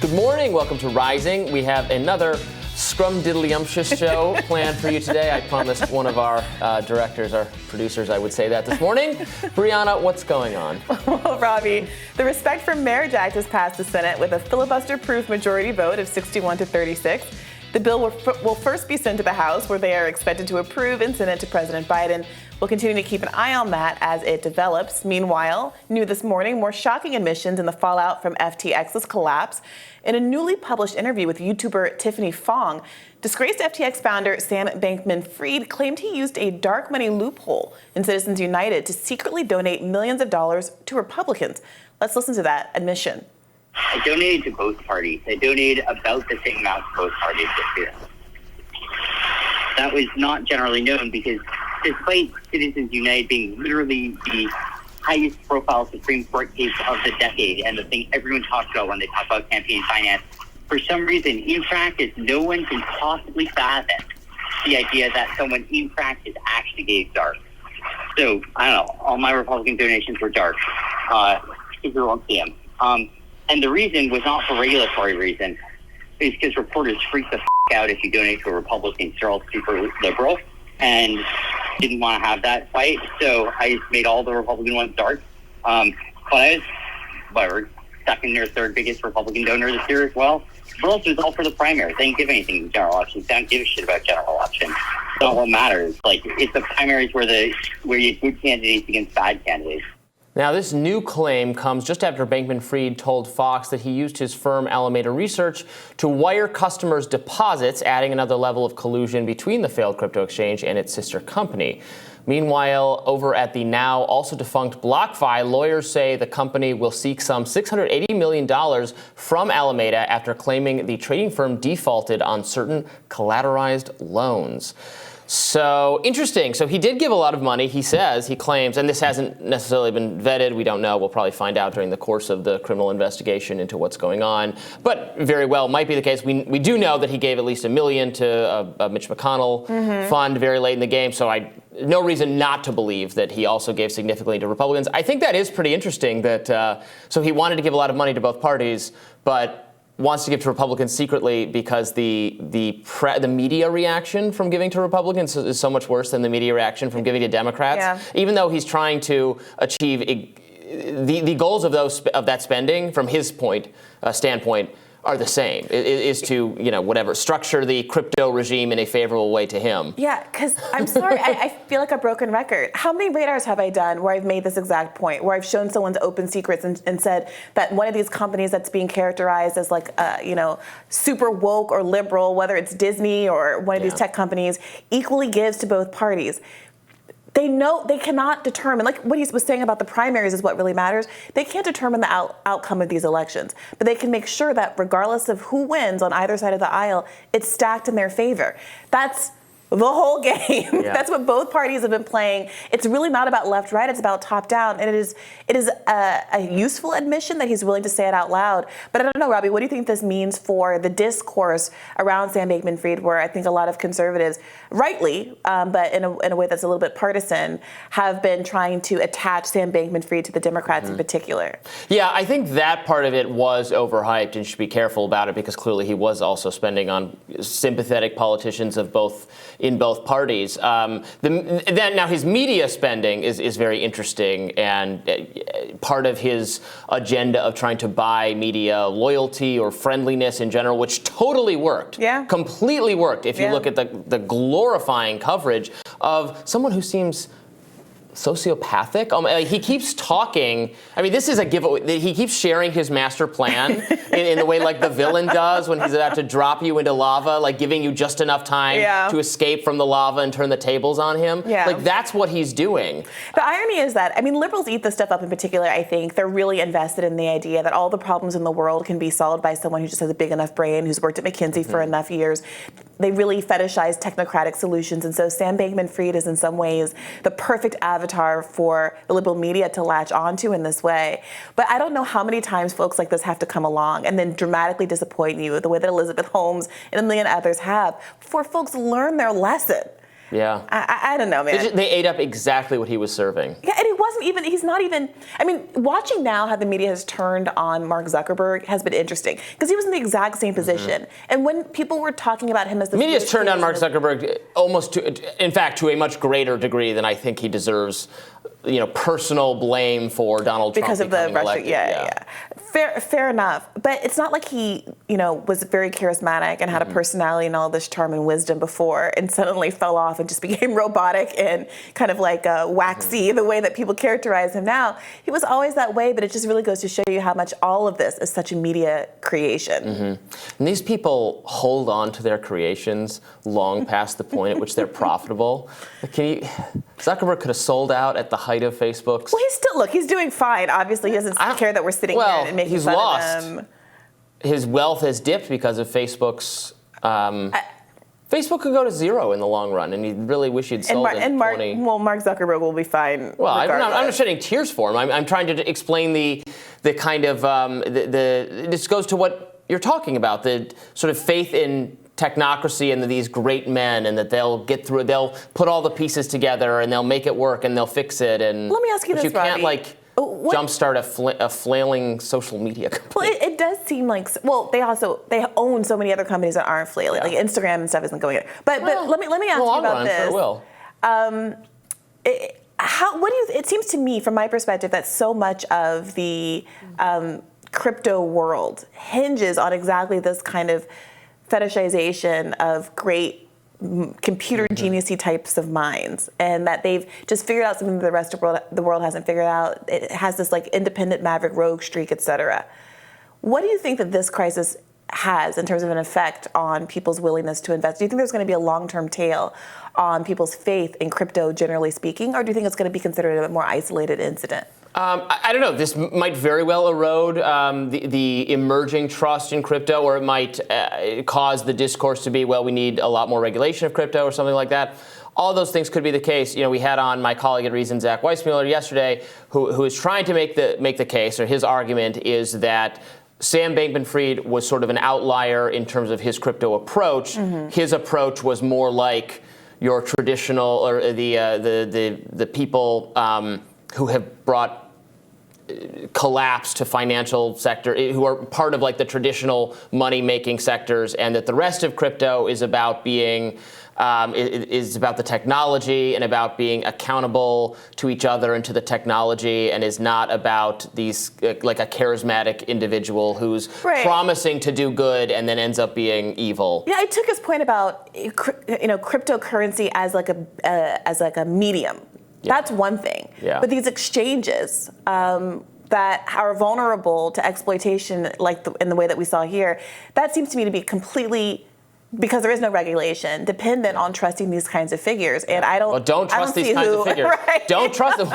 Good morning. Welcome to Rising. We have another scrum-diddly-umptious show planned for you today. I promised one of our directors, our producers, I would say that this morning. Briahna, what's going on? Well, Robby, the Respect for Marriage Act has passed the Senate with a filibuster-proof majority vote of 61 to 36. The bill will first be sent to the House, where they are expected to approve, and send it to President Biden. We'll continue to keep an eye on that as it develops. Meanwhile, new this morning, more shocking admissions in the fallout from FTX's collapse. In a newly published interview with YouTuber Tiffany Fong, disgraced FTX founder Sam Bankman-Fried claimed he used a dark money loophole in Citizens United to secretly donate millions of dollars to Republicans. Let's listen to that admission. I donated to both parties. I donated about the same amount to both parties this year. That was not generally known because despite Citizens United being literally the highest profile Supreme Court case of the decade and the thing everyone talks about when they talk about campaign finance, for some reason, in practice, no one can possibly fathom the idea that someone in practice actually gave dark. So, I don't know, all my Republican donations were dark. People won't see them. And the reason was not for regulatory reasons. It's because reporters freak the out if you donate to a Republican. They're all super liberal and didn't want to have that fight. So I just made all the Republican ones dark. But I was, whatever, second or third biggest Republican donor this year as well. But also it's all for the primaries. They didn't give anything to general elections. They don't give a shit about general elections. It's not what matters. Like, it's the primaries where you have good candidates against bad candidates. Now, this new claim comes just after Bankman-Fried told Fox that he used his firm Alameda Research to wire customers' deposits, adding another level of collusion between the failed crypto exchange and its sister company. Meanwhile, over at the now also defunct BlockFi, lawyers say the company will seek some $680 million from Alameda after claiming the trading firm defaulted on certain collateralized loans. So, interesting. So he did give a lot of money, he claims, and this hasn't necessarily been vetted. We don't know. We'll probably find out during the course of the criminal investigation into what's going on. But very well might be the case. We do know that he gave at least $1 million to a Mitch McConnell fund very late in the game. So no reason not to believe that he also gave significantly to Republicans. I think that is pretty interesting that, so he wanted to give a lot of money to both parties, but wants to give to Republicans secretly because the media reaction from giving to Republicans is so much worse than the media reaction from giving to Democrats. Yeah. Even though he's trying to achieve the goals of that spending from his standpoint are the same. Is to, structure the crypto regime in a favorable way to him. Yeah, because I'm sorry, I feel like a broken record. How many radars have I done where I've made this exact point, where I've shown someone's open secrets and said that one of these companies that's being characterized as like, super woke or liberal, whether it's Disney or one of these tech companies, equally gives to both parties. They know they cannot determine, like what he was saying about the primaries is what really matters. They can't determine the outcome of these elections, but they can make sure that regardless of who wins on either side of the aisle, it's stacked in their favor. That's the whole game. Yeah. That's what both parties have been playing. It's really not about left-right. It's about top-down. And it is a useful admission that he's willing to say it out loud. But I don't know, Robby, what do you think this means for the discourse around Sam Bankman-Fried, where I think a lot of conservatives, rightly, but in a way that's a little bit partisan, have been trying to attach Sam Bankman-Fried to the Democrats in particular? Yeah, I think that part of it was overhyped, and you should be careful about it because clearly he was also spending on sympathetic politicians in both parties. Now his media spending is very interesting, and part of his agenda of trying to buy media loyalty or friendliness in general, which totally worked. Yeah. Completely worked. If you look at the glorifying coverage of someone who seems sociopathic. He keeps talking. I mean, this is a giveaway. He keeps sharing his master plan in the way like the villain does when he's about to drop you into lava, like giving you just enough time to escape from the lava and turn the tables on him. Yeah. Like that's what he's doing. The irony is that, liberals eat this stuff up in particular, I think. They're really invested in the idea that all the problems in the world can be solved by someone who just has a big enough brain, who's worked at McKinsey for enough years. They really fetishize technocratic solutions. And so Sam Bankman-Fried is in some ways the perfect avatar for the liberal media to latch onto in this way. But I don't know how many times folks like this have to come along and then dramatically disappoint you the way that Elizabeth Holmes and a million others have before folks learn their lesson. Yeah. I don't know, man. They ate up exactly what he was serving. Yeah, and he wasn't he's not even, I mean, watching now how the media has turned on Mark Zuckerberg has been interesting because he was in the exact same position. And when people were talking about him as the media's turned on Mark Zuckerberg almost to a much greater degree than I think he deserves, personal blame for Donald Trump because of the Russia. Elected. Yeah. Fair enough. But it's not like he, was very charismatic and had a personality and all this charm and wisdom before and suddenly fell off and just became robotic and kind of like waxy the way that people characterize him now. He was always that way, but it just really goes to show you how much all of this is such a media creation. And these people hold on to their creations long past the point at which they're profitable. Zuckerberg could have sold out at the height of Facebook's. Well, he's doing fine. Obviously, he doesn't care that we're sitting here and making fun of him. His wealth has dipped because of Facebook's. Facebook could go to zero in the long run, and he really wish he'd sold it. Mark Zuckerberg will be fine. Well, I'm not shedding tears for him. I'm trying to explain the kind of this goes to what you're talking about, the sort of faith in technocracy and these great men, and that they'll put all the pieces together and they'll make it work and they'll fix it. And let me ask you this, Robbie. You can't jumpstart a flailing social media company. Well, it does seem like, they own so many other companies that aren't flailing, like Instagram and stuff isn't going in. But let me ask you about this. Sure will. It seems to me, from my perspective, that so much of the crypto world hinges on exactly this kind of fetishization of great computer genius-y types of minds, and that they've just figured out something that the rest of the world hasn't figured out. It has this like independent maverick rogue streak, etc. What do you think that this crisis has in terms of an effect on people's willingness to invest? Do you think there's going to be a long-term tail on people's faith in crypto, generally speaking, or do you think it's going to be considered a more isolated incident? I don't know. This might very well erode the emerging trust in crypto, or it might cause the discourse to be, well, we need a lot more regulation of crypto or something like that. All those things could be the case. We had on my colleague at Reason, Zach Weissmuller, yesterday, who is trying to make the case, or his argument is that Sam Bankman-Fried was sort of an outlier in terms of his crypto approach. His approach was more like your traditional, or the people who have brought collapse to financial sector, who are part of like the traditional money-making sectors, and that the rest of crypto is about being is about the technology and about being accountable to each other and to the technology, and is not about these like a charismatic individual who's promising to do good and then ends up being evil. Yeah, I took his point about cryptocurrency as like a medium. That's one thing. Yeah. But these exchanges that are vulnerable to exploitation, like in the way that we saw here, that seems to me to be completely, because there is no regulation, dependent on trusting these kinds of figures. And I don't. Well, don't trust these kinds of figures. Right. Don't trust them.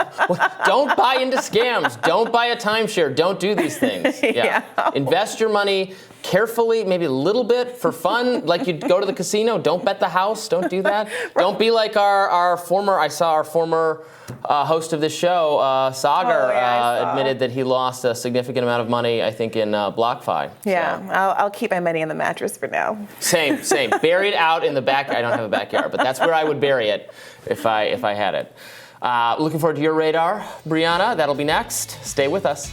Don't buy into scams. Don't buy a timeshare. Don't do these things. Yeah. Invest your money carefully, maybe a little bit for fun, like you'd go to the casino. Don't bet the house. Don't do that. Don't be like our former host of this show, Sagar, admitted that he lost a significant amount of money, I think, in BlockFi. Yeah, so. I'll keep my money in the mattress for now. Same. Bury it out in the back. I don't have a backyard, but that's where I would bury it if I had it. Looking forward to your radar, Briahna. That'll be next. Stay with us.